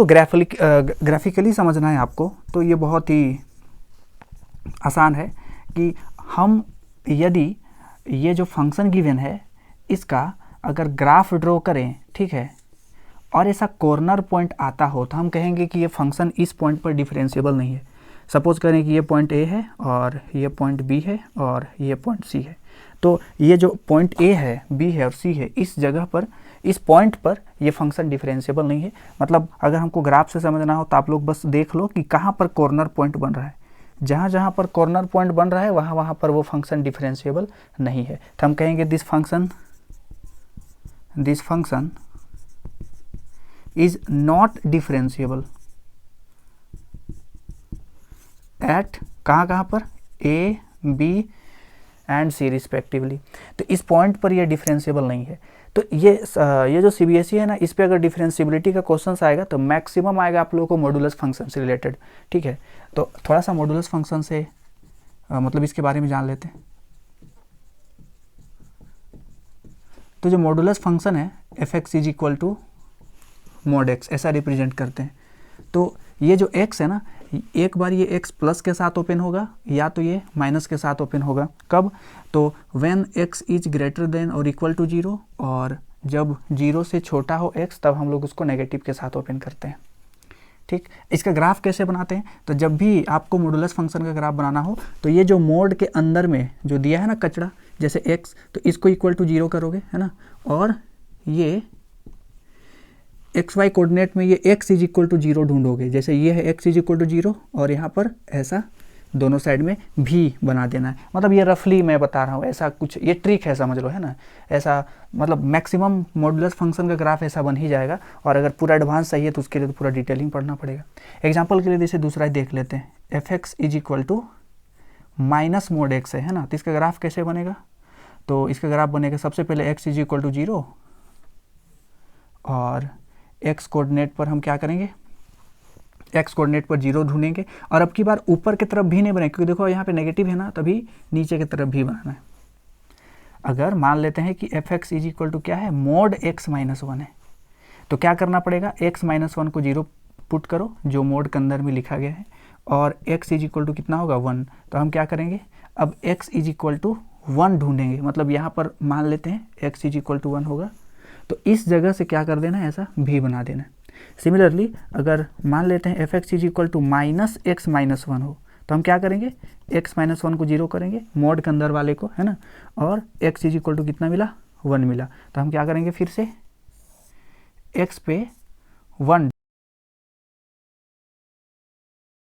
तो ग्राफिकली समझना है आपको, तो ये बहुत ही आसान है कि हम यदि ये जो फंक्शन गिवन है इसका अगर ग्राफ ड्रॉ करें, ठीक है, और ऐसा कॉर्नर पॉइंट आता हो तो हम कहेंगे कि ये फंक्शन इस पॉइंट पर डिफरेंशिएबल नहीं है। सपोज करें कि ये पॉइंट ए है और ये पॉइंट बी है और ये पॉइंट सी है, तो ये जो पॉइंट ए है, बी है और सी है, इस जगह पर, इस पॉइंट पर ये फंक्शन डिफरेंशिएबल नहीं है। मतलब अगर हमको ग्राफ से समझना हो तो आप लोग बस देख लो कि कहाँ पर कॉर्नर पॉइंट बन रहा है। जहाँ जहाँ पर कॉर्नर पॉइंट बन रहा है वहाँ वहाँ पर वो फंक्शन डिफरेंशिएबल नहीं है। तो हम कहेंगे this function is not differentiable at कहाँ पर, A B and C respectively. तो इस पॉइंट पर ये डिफरेंशिएबल नहीं है। तो ये जो सीबीएसई है ना, इस पे अगर डिफरेंशिएबिलिटी का क्वेश्चन आएगा तो मैक्सिमम आएगा आप लोगों को मॉडुलस फंक्शन से रिलेटेड, ठीक है। तो थोड़ा सा मॉडुलस फंक्शन से मतलब इसके बारे में जान लेते हैं। तो जो मॉडुलस फंक्शन है F X is equal to mod X, ऐसा रिप्रेजेंट करते हैं। तो ये जो x है ना, एक बार ये x प्लस के साथ ओपन होगा या तो ये माइनस के साथ ओपन होगा। कब? तो when x is greater than और इक्वल टू 0, और जब 0 से छोटा हो x तब हम लोग उसको नेगेटिव के साथ ओपन करते हैं, ठीक। इसका ग्राफ कैसे बनाते हैं? तो जब भी आपको मॉडुलस फंक्शन का ग्राफ बनाना हो तो ये जो मोड के अंदर में जो दिया है ना कचरा, जैसे x, तो इसको इक्वल टू 0 करोगे, है ना, और ये एक्स वाई कोऑर्डिनेट में ये x इज इक्वल टू 0 ढूंढोगे। जैसे ये है x इज इक्वल टू 0 और यहाँ पर ऐसा दोनों साइड में भी बना देना है। मतलब ये रफली मैं बता रहा हूँ, ऐसा कुछ ये ट्रिक है, समझ लो, है ना। ऐसा मतलब मैक्सिमम मॉडुलस फंक्शन का ग्राफ ऐसा बन ही जाएगा। और अगर पूरा एडवांस चाहिए तो उसके लिए तो पूरा डिटेलिंग पढ़ना पड़ेगा। एग्जाम्पल के लिए जैसे दूसरा ही देख लेते हैं, F X is equal to minus mod X है ना। तो इसका ग्राफ कैसे बनेगा? तो इसका ग्राफ बनेगा सबसे पहले x इज इक्वल टू 0 और x कोऑर्डिनेट पर हम क्या करेंगे, x कोऑर्डिनेट पर 0 ढूंढेंगे। और अब की बार ऊपर की तरफ भी नहीं बनाएंगे क्योंकि देखो यहाँ पे नेगेटिव है ना, तभी नीचे की तरफ भी बनाना है। अगर मान लेते हैं कि F X is equal to क्या है, मोड x माइनस 1 है, तो क्या करना पड़ेगा, x माइनस 1 को 0 पुट करो जो मोड के अंदर में लिखा गया है, और x इज इक्वल टू कितना होगा 1। तो हम क्या करेंगे, अब x इज इक्वल टू 1 ढूंढेंगे। मतलब यहाँ पर मान लेते हैं x इज इक्वल टू 1 होगा, तो इस जगह से क्या कर देना है, ऐसा भी बना देना है। सिमिलरली अगर मान लेते हैं F X is equal to minus X minus 1 हो, तो हम क्या करेंगे, x माइनस 1 को 0 करेंगे मोड के अंदर वाले को, है ना, और x इज इक्वल टू कितना मिला, 1 मिला। तो हम क्या करेंगे, फिर से x पे 1